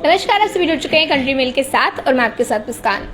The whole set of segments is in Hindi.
नमस्कार, आप सभी जुड़ चुके हैं कंट्री मेल के साथ और मैं आपके साथ मुस्कान।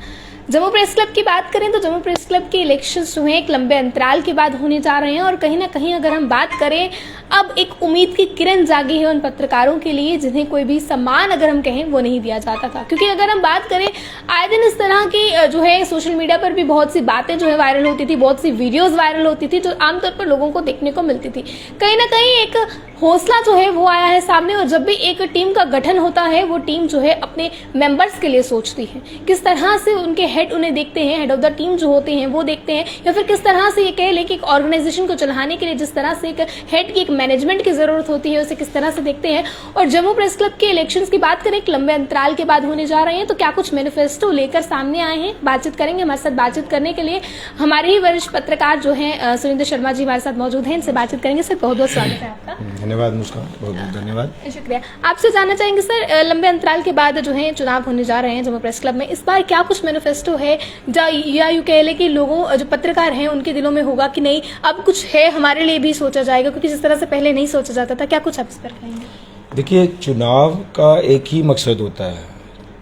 जम्मू प्रेस क्लब की बात करें तो जम्मू प्रेस क्लब के इलेक्शंस जो हैं एक लंबे अंतराल के बाद होने जा रहे हैं और कहीं ना कहीं अगर हम बात करें अब एक उम्मीद की किरण जागी है उन पत्रकारों के लिए जिन्हें कोई भी सम्मान अगर हम कहें वो नहीं दिया जाता था। क्योंकि अगर हम बात करें आए दिन इस तरह की जो है सोशल मीडिया पर भी बहुत सी बातें जो है वायरल होती थी, बहुत सी वीडियोज वायरल होती थी जो आमतौर पर लोगों को देखने को मिलती थी। कहीं ना कहीं एक हौसला जो है वो आया है सामने और जब भी एक टीम का गठन होता है वो टीम जो है अपने मेंबर्स के लिए सोचती है, किस तरह से उनके हेड उन्हें देखते हैं, हेड ऑफ द टीम जो होते हैं वो देखते हैं, या फिर किस तरह से ये कह लें कि एक ऑर्गेनाइजेशन को चलाने के लिए जिस तरह से एक हेड की एक मैनेजमेंट की जरूरत होती है उसे किस तरह से देखते हैं। और जम्मू प्रेस क्लब के इलेक्शंस की बात करें एक लंबे अंतराल के बाद होने जा रहे हैं तो क्या कुछ मैनिफेस्टो लेकर सामने आए हैं, बातचीत करेंगे। हमारे साथ बातचीत करने के लिए हमारे ही वरिष्ठ पत्रकार जो है सुरेंद्र शर्मा जी हमारे साथ मौजूद हैं, इनसे बातचीत करेंगे। सर बहुत बहुत स्वागत है आपका। धन्यवाद मुस्कान, बहुत बहुत धन्यवाद। शुक्रिया। आपसे जानना चाहेंगे सर, लंबे अंतराल के बाद जो है चुनाव होने जा रहे हैं जम्मू प्रेस क्लब में, इस बार क्या कुछ मैनिफेस्टो है या यूं कह ले कि लोगों जो पत्रकार हैं उनके दिलों में होगा कि नहीं अब कुछ है हमारे लिए भी सोचा जाएगा, क्योंकि जिस तरह से पहले नहीं सोचा जाता था, क्या कुछ आप इस पर कहेंगे? देखिए, चुनाव का एक ही मकसद होता है,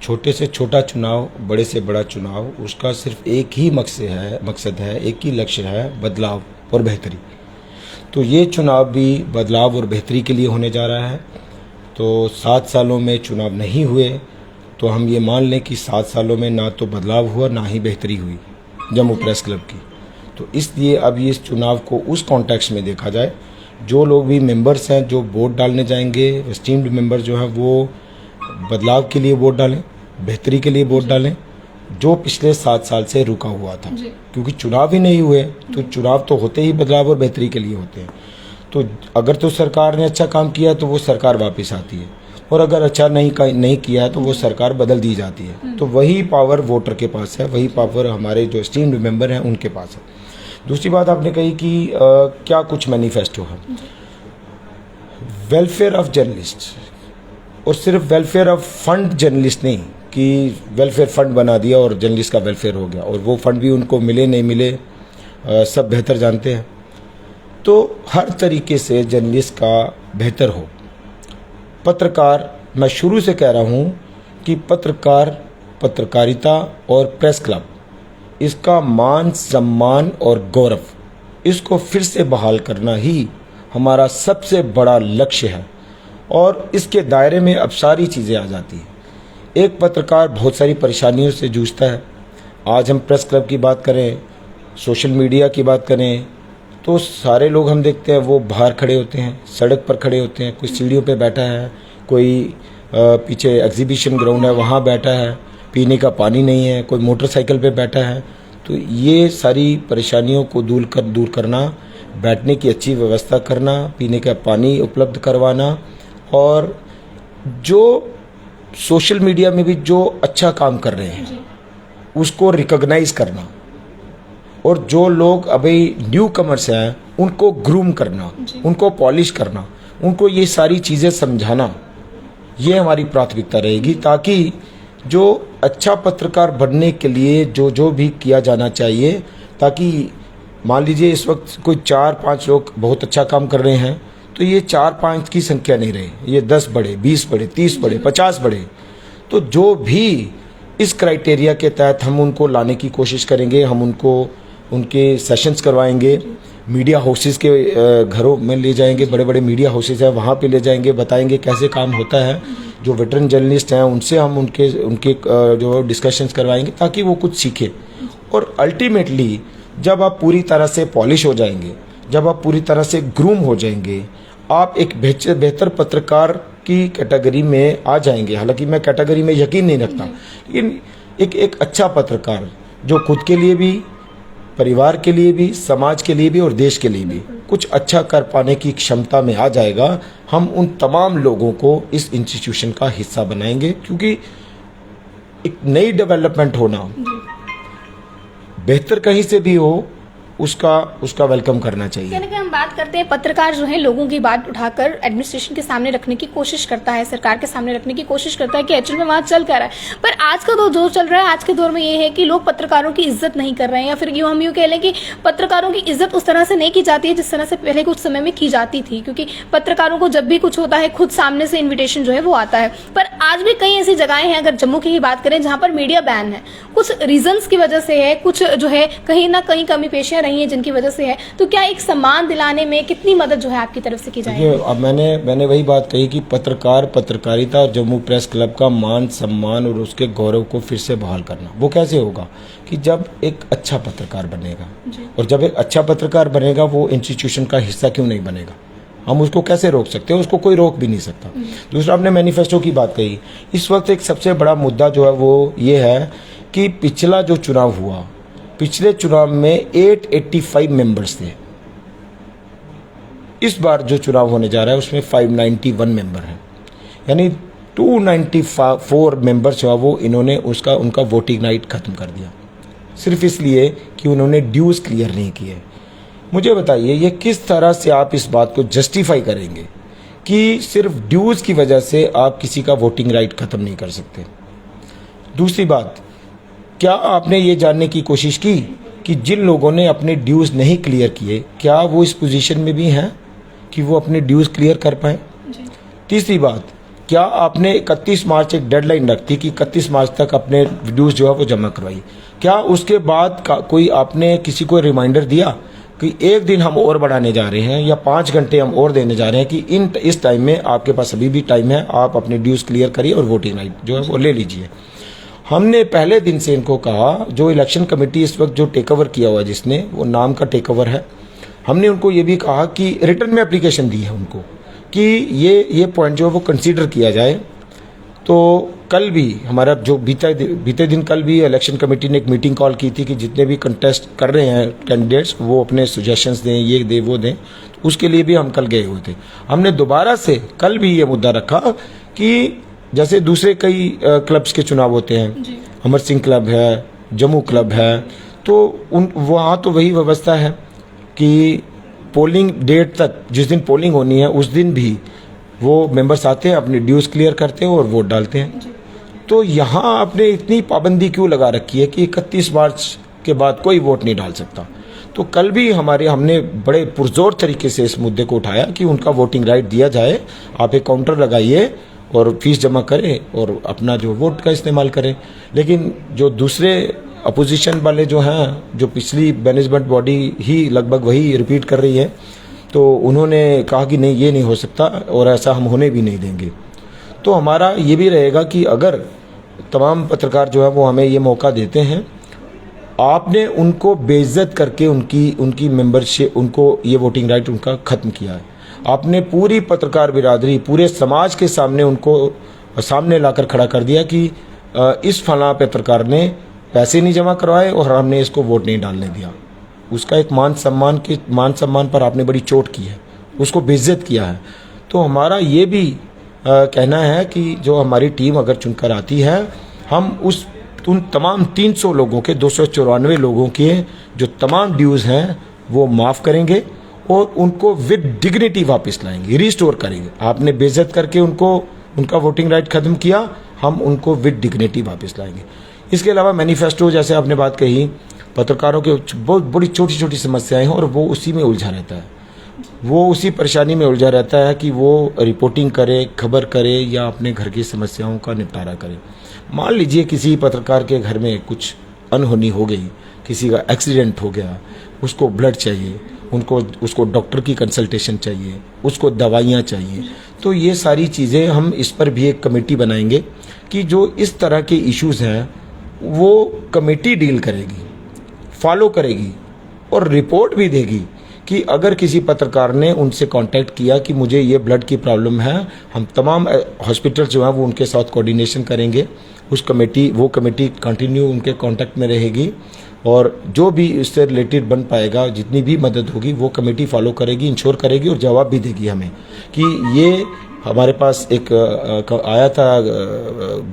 छोटे से छोटा चुनाव, बड़े से बड़ा चुनाव, उसका सिर्फ एक ही मकसद है, एक ही लक्ष्य है, बदलाव और बेहतरी। तो ये चुनाव भी बदलाव और बेहतरी के लिए होने जा रहा है। तो 7 सालों में चुनाव नहीं हुए तो हम ये मान लें कि 7 सालों में ना तो बदलाव हुआ ना ही बेहतरी हुई जम्मू प्रेस क्लब की। तो इसलिए अब ये इस चुनाव को उस कॉन्टेक्स्ट में देखा जाए, जो लोग भी मेंबर्स हैं जो वोट डालने जाएंगे, एस्टीम्ड मेंबर जो हैं वो बदलाव के लिए वोट डालें, बेहतरी के लिए वोट डालें, जो पिछले 7 साल से रुका हुआ था। क्योंकि चुनाव ही नहीं हुए तो चुनाव तो होते ही बदलाव और बेहतरी के लिए होते हैं। तो अगर तो सरकार ने अच्छा काम किया तो वो सरकार वापस आती है, और अगर अच्छा नहीं किया है तो वो सरकार बदल दी जाती है। तो वही पावर वोटर के पास है, वही पावर हमारे जो एस्टीम्ड मेंबर हैं उनके पास है। दूसरी बात आपने कही कि क्या कुछ मैनिफेस्टो है। वेलफेयर ऑफ जर्नलिस्ट, और सिर्फ वेलफेयर ऑफ फंड जर्नलिस्ट नहीं कि वेलफेयर फंड बना दिया और जर्नलिस्ट का वेलफेयर हो गया, और वो फंड भी उनको मिले नहीं मिले सब बेहतर जानते हैं। तो हर तरीके से जर्नलिस्ट का बेहतर हो। पत्रकार, मैं शुरू से कह रहा हूँ कि पत्रकारिता और प्रेस क्लब, इसका मान सम्मान और गौरव, इसको फिर से बहाल करना ही हमारा सबसे बड़ा लक्ष्य है। और इसके दायरे में अब सारी चीज़ें आ जाती हैं। एक पत्रकार बहुत सारी परेशानियों से जूझता है। आज हम प्रेस क्लब की बात करें, सोशल मीडिया की बात करें, तो सारे लोग हम देखते हैं वो बाहर खड़े होते हैं, सड़क पर खड़े होते हैं, कोई सीढ़ियों पे बैठा है, कोई पीछे एग्जीबिशन ग्राउंड है वहाँ बैठा है, पीने का पानी नहीं है, कोई मोटरसाइकिल पे बैठा है। तो ये सारी परेशानियों को दूर करना, बैठने की अच्छी व्यवस्था करना, पीने का पानी उपलब्ध करवाना, और जो सोशल मीडिया में भी जो अच्छा काम कर रहे हैं उसको रिकॉग्नाइज करना, और जो लोग अभी न्यू कमर्स हैं उनको ग्रूम करना, उनको पॉलिश करना, उनको ये सारी चीज़ें समझाना, ये हमारी प्राथमिकता रहेगी। ताकि जो अच्छा पत्रकार बनने के लिए जो भी किया जाना चाहिए, ताकि मान लीजिए इस वक्त कोई 4-5 लोग बहुत अच्छा काम कर रहे हैं तो ये 4-5 की संख्या नहीं रहे, ये 10 बढ़े, 20 बढ़े, 30 बढ़े, 50 बढ़े। तो जो भी इस क्राइटेरिया के तहत हम उनको लाने की कोशिश करेंगे, हम उनके सेशंस करवाएंगे, मीडिया हाउसेस के घरों में ले जाएंगे, बड़े बड़े मीडिया हाउसेस हैं वहाँ पे ले जाएंगे, बताएंगे कैसे काम होता है। जो वेटरन जर्नलिस्ट हैं उनसे हम उनके जो डिस्कशंस करवाएंगे ताकि वो कुछ सीखे। और अल्टीमेटली जब आप पूरी तरह से पॉलिश हो जाएंगे, जब आप पूरी तरह से ग्रूम हो जाएंगे, आप एक बेहतर पत्रकार की कैटेगरी में आ जाएंगे। हालांकि मैं कैटेगरी में यकीन नहीं रखता, लेकिन एक अच्छा पत्रकार जो खुद के लिए भी, परिवार के लिए भी, समाज के लिए भी और देश के लिए भी कुछ अच्छा कर पाने की क्षमता में आ जाएगा, हम उन तमाम लोगों को इस इंस्टीट्यूशन का हिस्सा बनाएंगे। क्योंकि एक नई डेवलपमेंट होना, बेहतर कहीं से भी हो, उसका वेलकम करना चाहिए। यानी कि हम बात करते हैं, पत्रकार जो है लोगों की बात उठाकर एडमिनिस्ट्रेशन के सामने रखने की कोशिश करता है, सरकार के सामने रखने की कोशिश करता है कि एक्चुअल में वहाँ चल क्या रहा है। पर आज का दौर जो चल रहा है, आज के दौर में ये है कि लोग पत्रकारों की इज्जत नहीं कर रहे हैं, या फिर हम यूँ कह लें कि पत्रकारों की इज्जत उस तरह से नहीं की जाती है जिस तरह से पहले कुछ समय में की जाती थी, क्योंकि पत्रकारों को जब भी कुछ होता है खुद सामने से इन्विटेशन जो है वो आता है। पर आज भी कई ऐसी जगहें हैं, अगर जम्मू की ही बात करें, जहां पर मीडिया बैन है, कुछ रीजंस की वजह से है, कुछ जो है कहीं ना कहीं कमी पेशियां रही हैं जिनकी वजह से है। तो क्या एक सम्मान दिलाने में कितनी मदद जो है आपकी तरफ से की जाएगी? अब मैंने वही बात कही कि पत्रकारिता और जम्मू प्रेस क्लब का मान सम्मान और उसके गौरव को फिर से बहाल करना, वो कैसे होगा कि जब एक अच्छा पत्रकार बनेगा, और जब एक अच्छा पत्रकार बनेगा वो इंस्टीट्यूशन का हिस्सा क्यों नहीं बनेगा? हम उसको कैसे रोक सकते हैं? उसको कोई रोक भी नहीं सकता। दूसरा, आपने मैनिफेस्टो की बात कही। इस वक्त एक सबसे बड़ा मुद्दा जो है वो ये है कि पिछला जो चुनाव हुआ, पिछले चुनाव में 885 मेंबर्स थे। इस बार जो चुनाव होने जा रहा है उसमें 591 मेंबर हैं, यानी 294 मेंबर्स जो है वो इन्होंने उनका वोटिंग राइट खत्म कर दिया, सिर्फ इसलिए कि उन्होंने ड्यूज क्लियर नहीं किए। मुझे बताइए, ये किस तरह से आप इस बात को जस्टिफाई करेंगे कि सिर्फ ड्यूज की वजह से आप किसी का वोटिंग राइट खत्म नहीं कर सकते? दूसरी बात, क्या आपने ये जानने की कोशिश की कि जिन लोगों ने अपने ड्यूज नहीं क्लियर किए, क्या वो इस पोजीशन में भी हैं कि वो अपने ड्यूज क्लियर कर पाए? तीसरी बात, क्या आपने 31 मार्च एक डेडलाइन रखती कि 31 मार्च तक अपने ड्यूज जो है वो जमा करवाई? क्या उसके बाद कोई आपने किसी को रिमाइंडर दिया कि एक दिन हम और बढ़ाने जा रहे हैं या 5 घंटे हम और देने जा रहे हैं कि इस टाइम में आपके पास अभी भी टाइम है, आप अपने ड्यूज क्लियर करिए और वोटिंग राइट जो है वो ले लीजिए? हमने पहले दिन से इनको कहा, जो इलेक्शन कमेटी इस वक्त जो टेक ओवर किया हुआ जिसने, वो नाम का टेक ओवर है, हमने उनको ये भी कहा कि रिटर्न में एप्लीकेशन दी है उनको कि ये पॉइंट जो है वो कंसीडर किया जाए। तो कल भी हमारा जो बीते दिन कल भी इलेक्शन कमेटी ने एक मीटिंग कॉल की थी कि जितने भी कंटेस्ट कर रहे हैं कैंडिडेट्स, वो अपने सुजेशंस दें, ये दें वो दें। उसके लिए भी हम कल गए हुए थे। हमने दोबारा से कल भी ये मुद्दा रखा कि जैसे दूसरे कई क्लब्स के चुनाव होते हैं, अमर सिंह क्लब है, जम्मू क्लब है, तो वहाँ तो वही व्यवस्था है कि पोलिंग डेट तक, जिस दिन पोलिंग होनी है उस दिन भी वो मेंबर्स आते हैं, अपने ड्यूज क्लियर करते हैं और वोट डालते हैं। तो यहाँ आपने इतनी पाबंदी क्यों लगा रखी है कि 31 मार्च के बाद कोई वोट नहीं डाल सकता? तो कल भी हमने बड़े पुरजोर तरीके से इस मुद्दे को उठाया कि उनका वोटिंग राइट दिया जाए, आप एक काउंटर लगाइए और फीस जमा करें और अपना जो वोट का इस्तेमाल करें। लेकिन जो दूसरे अपोजिशन वाले जो हैं, जो पिछली मैनेजमेंट बॉडी ही लगभग वही रिपीट कर रही है, तो उन्होंने कहा कि नहीं, ये नहीं हो सकता और ऐसा हम होने भी नहीं देंगे। तो हमारा ये भी रहेगा कि अगर तमाम पत्रकार जो है वो हमें ये मौका देते हैं, आपने उनको बेइज्जत करके उनकी मेंबरशिप, उनको ये वोटिंग राइट उनका ख़त्म किया है। आपने पूरी पत्रकार बिरादरी, पूरे समाज के सामने उनको सामने लाकर खड़ा कर दिया कि इस फलां पत्रकार ने पैसे नहीं जमा करवाए और हमने इसको वोट नहीं डालने दिया। उसका एक मान सम्मान पर आपने बड़ी चोट की है, उसको बेइज्जत किया है। तो हमारा ये भी कहना है कि जो हमारी टीम अगर चुनकर आती है, हम उन तमाम 300 लोगों के, 294 लोगों के जो तमाम ड्यूज़ हैं वो माफ़ करेंगे और उनको विद डिग्निटी वापस लाएंगे, रिस्टोर करेंगे। आपने बेइज्जत करके उनका वोटिंग राइट ख़त्म किया, हम उनको विद डिग्निटी वापस लाएंगे। इसके अलावा मैनिफेस्टो, जैसे आपने बात कही, पत्रकारों के बहुत बड़ी छोटी छोटी समस्याएं हैं और वो उसी में उलझा रहता है, वो उसी परेशानी में उलझा रहता है कि वो रिपोर्टिंग करे, खबर करे या अपने घर की समस्याओं का निपटारा करे। मान लीजिए किसी पत्रकार के घर में कुछ अनहोनी हो गई, किसी का एक्सीडेंट हो गया, उसको ब्लड चाहिए, उसको डॉक्टर की कंसल्टेशन चाहिए, उसको दवाइयाँ चाहिए। तो ये सारी चीज़ें हम इस पर भी एक कमेटी बनाएंगे कि जो इस तरह के इश्यूज़ हैं वो कमेटी डील करेगी, फॉलो करेगी और रिपोर्ट भी देगी कि अगर किसी पत्रकार ने उनसे कांटेक्ट किया कि मुझे ये ब्लड की प्रॉब्लम है, हम तमाम हॉस्पिटल जो हैं वो उनके साथ कोऑर्डिनेशन करेंगे। वो कमेटी कंटिन्यू उनके कांटेक्ट में रहेगी और जो भी इससे रिलेटेड बन पाएगा, जितनी भी मदद होगी वो कमेटी फॉलो करेगी, इंश्योर करेगी और जवाब भी देगी हमें कि ये हमारे पास एक आया था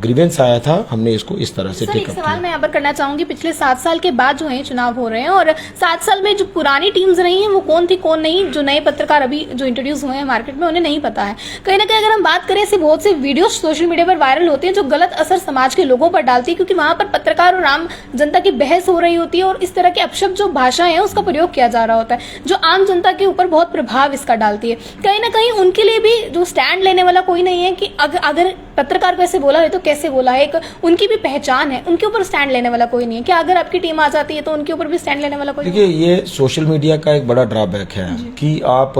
ग्रीवेंस आया था, हमने इसको इस तरह से सर, टेक एक अप सवाल किया। मैं यहाँ पर करना चाहूंगी। पिछले 7 साल के बाद जो है चुनाव हो रहे हैं, और 7 साल में जो पुरानी टीम्स रही हैं वो कौन थी कौन नहीं, जो नए पत्रकार अभी जो इंट्रोड्यूस हुए हैं मार्केट में उन्हें नहीं पता है। कहीं ना कहीं अगर हम बात करें, ऐसे बहुत से वीडियो सोशल मीडिया पर वायरल होते हैं जो गलत असर समाज के लोगों पर डालती है, क्योंकि वहां पर पत्रकार और आम जनता की बहस हो रही होती है और इस तरह के अपशब्द जो भाषाएं हैं उसका प्रयोग किया जा रहा होता है, जो आम जनता के ऊपर बहुत प्रभाव इसका डालती है। कहीं ना कहीं उनके लिए भी जो स्टैंड लेने वाला कोई नहीं है कि अगर पत्रकार को ऐसे बोला है तो कैसे बोला है, एक उनकी भी पहचान है, उनके ऊपर स्टैंड लेने वाला कोई नहीं है। क्या अगर आपकी टीम आ जाती है तो उनके ऊपर भी स्टैंड लेने वाला कोई नहीं देखिए, ये सोशल मीडिया का एक बड़ा ड्रॉबैक है कि आप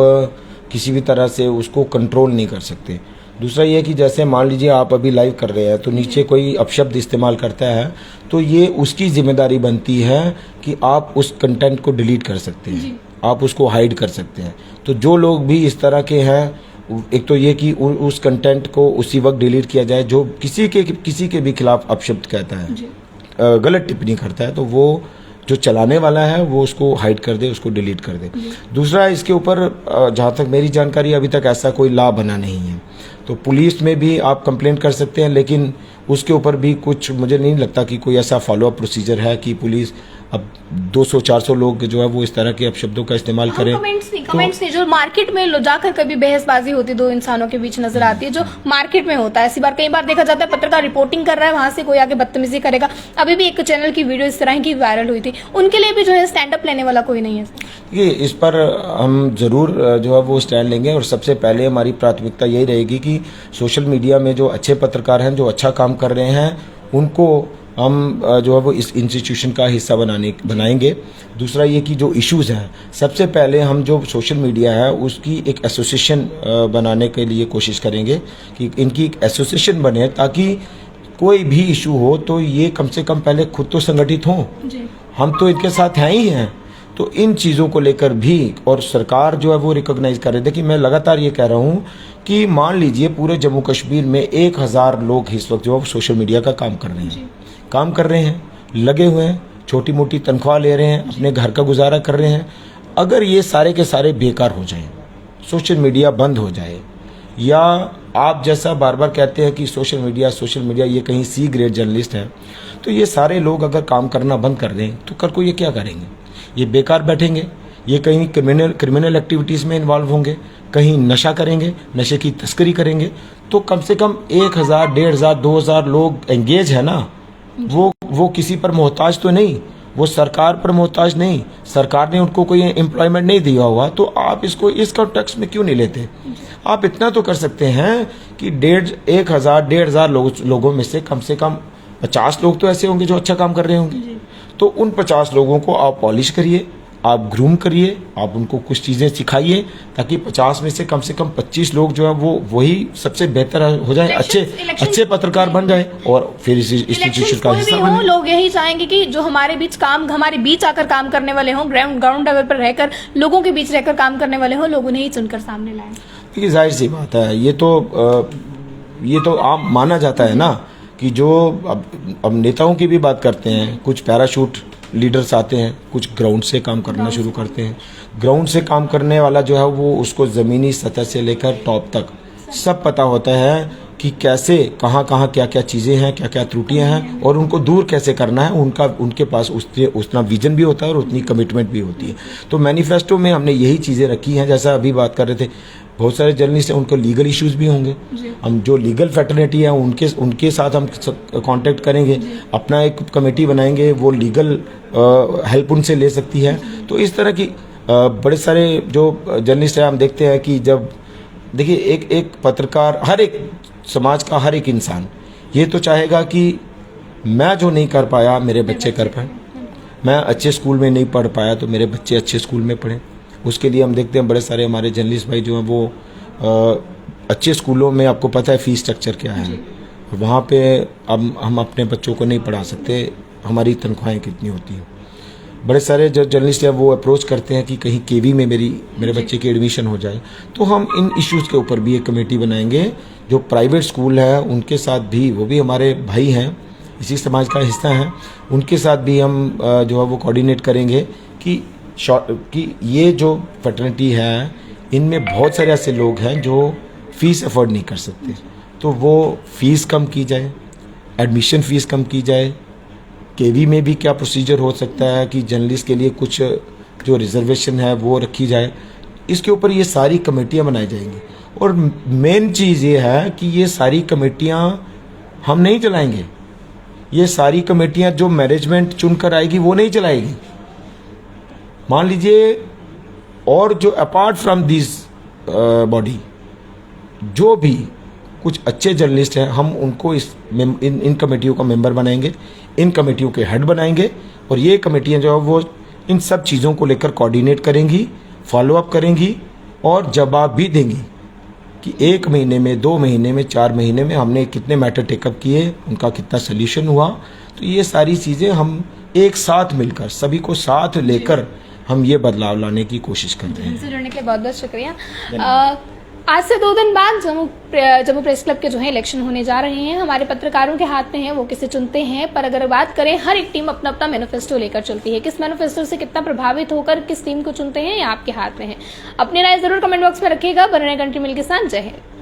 किसी भी तरह से उसको कंट्रोल नहीं कर सकते। दूसरा ये कि जैसे मान लीजिए आप अभी लाइव कर रहे हैं तो नीचे कोई अपशब्द इस्तेमाल करता है तो ये उसकी जिम्मेदारी बनती है कि आप उस कंटेंट को डिलीट कर सकते हैं, आप उसको हाइड कर सकते हैं। तो जो लोग भी इस तरह के हैं, एक तो ये कि उस कंटेंट को उसी वक्त डिलीट किया जाए जो किसी के भी खिलाफ अपशब्द कहता है, गलत टिप्पणी करता है, तो वो जो चलाने वाला है वो उसको हाइड कर दे, उसको डिलीट कर दे। दूसरा, इसके ऊपर जहाँ तक मेरी जानकारी अभी तक ऐसा कोई लॉ बना नहीं है, तो पुलिस में भी आप कंप्लेंट कर सकते हैं, लेकिन उसके ऊपर भी कुछ मुझे नहीं लगता कि कोई ऐसा फॉलो अप प्रोसीजर है कि पुलिस अब 200-400 लोग जो है वो इस तरह के अपशब्दों का इस्तेमाल करें। कमेंट्स नहीं जो मार्केट में जाकर कभी बहसबाजी होती दो इंसानों के बीच नजर आती है, जो मार्केट में होता है। कई बार देखा जाता है पत्रकार रिपोर्टिंग कर रहा है, वहां से कोई आके बदतमीजी करेगा। अभी भी एक चैनल की वीडियो इस तरह की वायरल हुई थी, उनके लिए भी जो है स्टैंड अप लेने वाला कोई नहीं है। ये इस पर हम जरूर जो है वो स्टैंड लेंगे, और सबसे पहले हमारी प्राथमिकता यही रहेगी कि सोशल मीडिया में जो अच्छे पत्रकार हैं, जो अच्छा काम कर रहे हैं, उनको हम जो है वो इस इंस्टीट्यूशन का हिस्सा बनाएंगे। दूसरा ये कि जो इश्यूज हैं, सबसे पहले हम जो सोशल मीडिया है उसकी एक एसोसिएशन बनाने के लिए कोशिश करेंगे कि इनकी एक एसोसिएशन बने, ताकि कोई भी इशू हो तो ये कम से कम पहले खुद तो संगठित हों। हम तो इनके साथ हैं ही हैं, तो इन चीज़ों को लेकर भी, और सरकार जो है वो रिकॉग्नाइज कर रही है। देखिए, मैं लगातार ये कह रहा हूँ कि मान लीजिए पूरे जम्मू कश्मीर में 1000 लोग इस वक्त जो है सोशल मीडिया का काम कर रहे हैं, लगे हुए हैं, छोटी मोटी तनख्वाह ले रहे हैं, अपने घर का गुजारा कर रहे हैं। अगर ये सारे के सारे बेकार हो जाएं, सोशल मीडिया बंद हो जाए, या आप जैसा बार बार कहते हैं कि सोशल मीडिया ये कहीं सी ग्रेड जर्नलिस्ट हैं, तो ये सारे लोग अगर काम करना बंद कर दें तो कल को ये क्या करेंगे? ये बेकार बैठेंगे, ये कहीं क्रिमिनल एक्टिविटीज़ में इन्वॉल्व होंगे, कहीं नशा करेंगे, नशे की तस्करी करेंगे। तो कम से कम 1000, 1500, 2000 लोग एंगेज है ना, वो किसी पर मोहताज तो नहीं, वो सरकार पर मोहताज नहीं, सरकार ने उनको कोई एम्प्लॉयमेंट नहीं दिया हुआ, तो आप इसका टैक्स में क्यों नहीं लेते? आप इतना तो कर सकते हैं कि 1000 लोगों में से कम 50 लोग तो ऐसे होंगे जो अच्छा काम कर रहे होंगे, तो उन 50 लोगों को आप पॉलिश करिए, आप ग्रूम करिए, आप उनको कुछ चीज़ें सिखाइए, ताकि 50 में से कम 25 लोग जो है वो वही सबसे बेहतर हो जाए, अच्छे पत्रकार बन जाए, और फिर इस इंस्टीट्यूशन का हिस्सा बने। लोग यही चाहेंगे कि जो हमारे बीच आकर काम करने वाले हों, ग्राउंड लेवल पर रहकर लोगों के बीच रहकर काम करने वाले हों, लोग उन्हें ही चुनकर सामने लाएं। देखिए, जाहिर सी बात है, ये तो आम माना जाता है ना कि जो अब नेताओं की भी बात करते हैं, कुछ पैराशूट लीडर्स आते हैं, कुछ ग्राउंड से काम करना शुरू करते हैं। ग्राउंड से काम करने वाला जो है वो उसको ज़मीनी सतह से लेकर टॉप तक सब पता होता है कि कैसे कहाँ क्या चीज़ें हैं, क्या त्रुटियां हैं, और उनको दूर कैसे करना है। उनके पास उतना विजन भी होता है और उतनी कमिटमेंट भी होती है। तो मैनिफेस्टो में हमने यही चीज़ें रखी हैं। जैसा अभी बात कर रहे थे, बहुत सारे जर्नलिस्ट हैं, उनको लीगल इश्यूज भी होंगे, हम जो लीगल फैटर्निटी है उनके साथ हम कांटेक्ट करेंगे, अपना एक कमेटी बनाएंगे, वो लीगल हेल्प उनसे ले सकती है। तो इस तरह की बड़े सारे जो जर्नलिस्ट हैं, हम देखते हैं कि जब देखिए एक पत्रकार, हर एक समाज का हर एक इंसान ये तो चाहेगा कि मैं जो नहीं कर पाया मेरे बच्चे कर पाए, मैं अच्छे स्कूल में नहीं पढ़ पाया तो मेरे बच्चे अच्छे स्कूल में पढ़ें। उसके लिए हम देखते हैं बड़े सारे हमारे जर्नलिस्ट भाई जो हैं वो अच्छे स्कूलों में, आपको पता है फीस स्ट्रक्चर क्या है, वहाँ पे अब हम अपने बच्चों को नहीं पढ़ा सकते, हमारी तनख्वाहें कितनी होती हैं। बड़े सारे जो जर्नलिस्ट हैं वो अप्रोच करते हैं कि कहीं केवी में मेरे बच्चे की एडमिशन हो जाए। तो हम इन इश्यूज़ के ऊपर भी एक कमेटी बनाएंगे। जो प्राइवेट स्कूल है उनके साथ भी, वो भी हमारे भाई हैं, इसी समाज का हिस्सा हैं, उनके साथ भी हम जो है वो कोऑर्डिनेट करेंगे कि ये जो फैटर्निटी है इनमें बहुत सारे ऐसे लोग हैं जो फीस अफोर्ड नहीं कर सकते, तो वो फीस कम की जाए, एडमिशन फीस कम की जाए, केवी में भी क्या प्रोसीजर हो सकता है कि जर्नलिस्ट के लिए कुछ जो रिजर्वेशन है वो रखी जाए, इसके ऊपर ये सारी कमेटियां बनाई जाएंगी। और मेन चीज़ ये है कि ये सारी कमेटियां हम नहीं चलाएंगे, ये सारी कमेटियां जो मैनेजमेंट चुनकर आएगी वो नहीं चलाएगी। मान लीजिए, और जो अपार्ट फ्रॉम दिस बॉडी जो भी कुछ अच्छे जर्नलिस्ट हैं, हम उनको इन कमेटियों का मेंबर बनाएंगे, इन कमेटियों के हेड बनाएंगे, और ये कमेटियां जो है वो इन सब चीज़ों को लेकर कोऑर्डिनेट करेंगी, फॉलोअप करेंगी और जवाब भी देंगी कि 1 महीने में, 2 महीने में, 4 महीने में हमने कितने मैटर टेकअप किए, उनका कितना सोल्यूशन हुआ। तो ये सारी चीज़ें हम एक साथ मिलकर, सभी को साथ लेकर हम ये बदलाव लाने की कोशिश कर रहे हैं। हमसे जुड़ने के लिए बहुत बहुत शुक्रिया। आज से 2 दिन बाद जम्मू प्रेस क्लब के जो है इलेक्शन होने जा रहे हैं। हमारे पत्रकारों के हाथ में है वो किसे चुनते हैं, पर अगर बात करें, हर एक टीम अपना अपना मैनिफेस्टो लेकर चलती है। किस मैनिफेस्टो से कितना प्रभावित होकर किस टीम को चुनते हैं, ये आपके हाथ में है। अपनी राय जरूर कमेंट बॉक्स में रखिएगा। बने रहें कंट्री मिल के साथ। जय हिंद।